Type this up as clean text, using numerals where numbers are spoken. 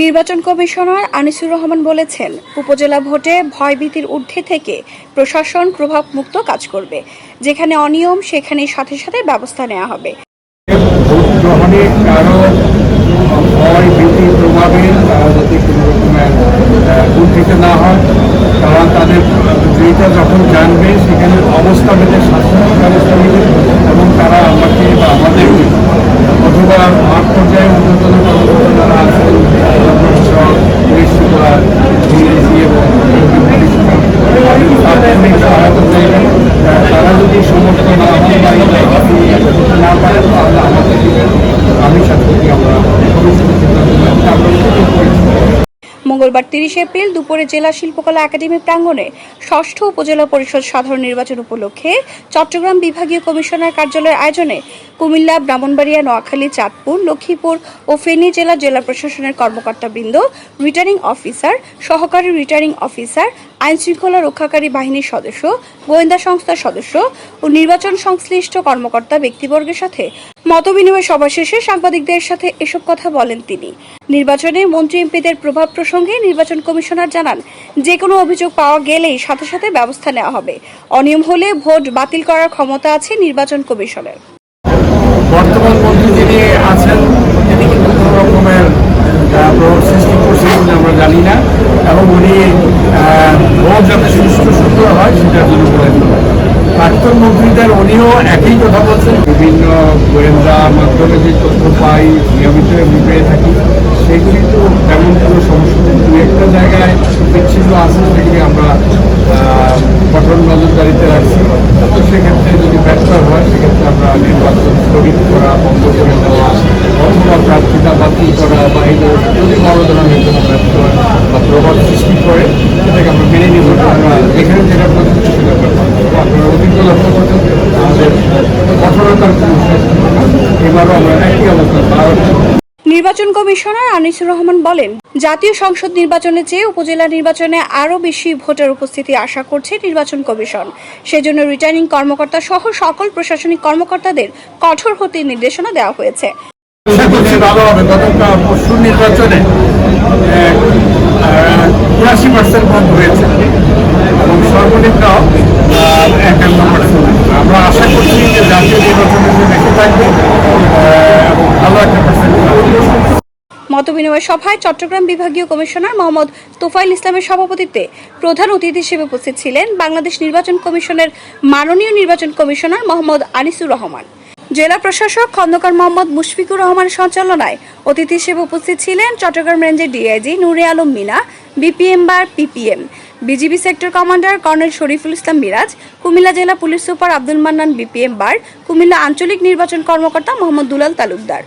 নির্বাচন কমিশনার আনিসুর রহমান বলেছেন, উপজেলা ভোটে ভয়ভীতির ঊর্ধ্বে থেকে প্রশাসন প্রভাবমুক্ত কাজ করবে। যেখানে অনিয়ম সেখানে সাথে সাথে ব্যবস্থা নেওয়া হবে। ভোট গ্রহণে কারো ভয় ভীতি প্রভাবে তারা যাতে কোনো রকমের উদ্ধৃত না হয়, কারণ তাদের যেটা যখন জানবে সেখানে অবস্থা মেলে শাসন ব্যবস্থা নেবে এবং তারা আমাকে বা আমাদেরকে অথবা মাঠ পর্যায়ে ঊর্ধ্বতন কর্মকর্তা যারা আছেন প্রশাসক, পুলিশ সুপার, ডিএসি এবং তাৎক্ষণিক সহায়তা চাইবেন। তারা যদি সমর্থন না হয় বা না পারেন তাহলে আমাদের আমি সাথে আমরা মঙ্গলবার 30 এপ্রিল দুপুরে জেলা শিল্পকলা একাডেমি প্রাঙ্গণে ষষ্ঠ উপজেলা পরিষদ সাধারণ নির্বাচন উপলক্ষে চট্টগ্রাম বিভাগীয় কমিশনার কার্যালয়ের আয়োজনে কুমিল্লা, ব্রাহ্মণবাড়িয়া, নোয়াখালী, চাঁদপুর, লক্ষ্মীপুর ও ফেনী জেলা প্রশাসনের কর্মকর্তাবৃন্দ, রিটার্নিং অফিসার, সহকারী রিটার্নিং অফিসার, আইনশৃঙ্খলা রক্ষাকারী বাহিনীর সদস্য, গোয়েন্দা সংস্থার সদস্য ও নির্বাচন সংশ্লিষ্ট কর্মকর্তা ব্যক্তিবর্গের সাথে মতবিনিময় সভা শেষে সাংবাদিকদের সাথে এসব কথা বলেন তিনি। নির্বাচনে মন্ত্রী এমপিদের প্রভাব প্রসঙ্গে নির্বাচন কমিশনার জানান, যে কোনো অভিযোগ পাওয়া গেলেই সাথে সাথে ব্যবস্থা নেওয়া হবে। অনিয়ম হলে ভোট বাতিল করার ক্ষমতা আছে নির্বাচন কমিশনের। বর্তমান মন্ত্রী যিনি আছেন তিনি কিন্তু কোনো রকমের প্রভাব সৃষ্টি করছেন আমরা জানি না, এবং উনি ভোট যাতে সুষ্ঠু সুন্দর হয় সেটার জন্য বলেন। প্রাক্তন মন্ত্রীদের উনিও একই কথা বলছেন। বিভিন্ন গোয়েন্দা মাধ্যমে যে তথ্য পাই, নিয়মিত পেয়ে থাকি, সেগুলি তো তেমন কোনো সমস্যা নেই। দু একটা জায়গায় বিচ্ছিন্ন আছে, সেগুলি আমরা কঠোর নজরদারিতে রাখছি। তো সেক্ষেত্রে যদি ব্যর্থ হয় সেক্ষেত্রে আমরা নির্বাচন স্থগিত করা, বন্ধ করে দেওয়া অথবা প্রার্থীতা বাতিল করা বা এই যদি বড় ধরনের কোনো ব্যর্থ বা প্রভাব সৃষ্টি করে সেটাকে আমরা মেনে নিব না। আমরা যেখানে যেটা প্রযুক্তি সেটা ব্যবহার করবো। আপনারা অভিজ্ঞ লক্ষ্য করছেন আমাদের কঠোরতার কোনো শেষ না। এবারও আমরা একই অবস্থা। নির্বাচন কমিশনার আনিসুর রহমান বলেন, জাতীয় সংসদ নির্বাচনের চেয়ে উপজেলা নির্বাচনে আরও বেশি ভোটার উপস্থিতি আশা করছে নির্বাচন কমিশন। সেজন্য রিটার্নিং কর্মকর্তা সহ সকল প্রশাসনিক কর্মকর্তাদের কঠোর হতে নির্দেশনা দেওয়া হয়েছে। ভালো হবে। গতকাল পরশু নির্বাচনে ৮২% ভোট হয়েছে এবং সর্বনিম্ন ৫১%। আমরা আশা করছি যে জাতীয় নির্বাচনে বেশি থাকবে এবং ভালো একটা পার্সেন্ট। মতবিনিময় সভায় চট্টগ্রাম বিভাগীয় কমিশনার মোহাম্মদ তোফাইল ইসলামের সভাপতিত্বে প্রধান অতিথি হিসেবে উপস্থিত ছিলেন বাংলাদেশ নির্বাচন কমিশনের মাননীয় নির্বাচন কমিশনার মোহাম্মদ আনিসুর রহমান। জেলা প্রশাসক খন্দকার মোহাম্মদ মুশফিকুর রহমানের সঞ্চালনায় অতিথি হিসেবে উপস্থিত ছিলেন চট্টগ্রাম রেঞ্জের DIG Nure Alam Mina, BPM bar PPM, BGB sector commander colonel Shariful Islam Miraj, Comilla জেলা police super Abdul Mannan BPM bar, Comilla আঞ্চলিক নির্বাচন কর্মকর্তা মোহাম্মদ দুলাল তালুকদার।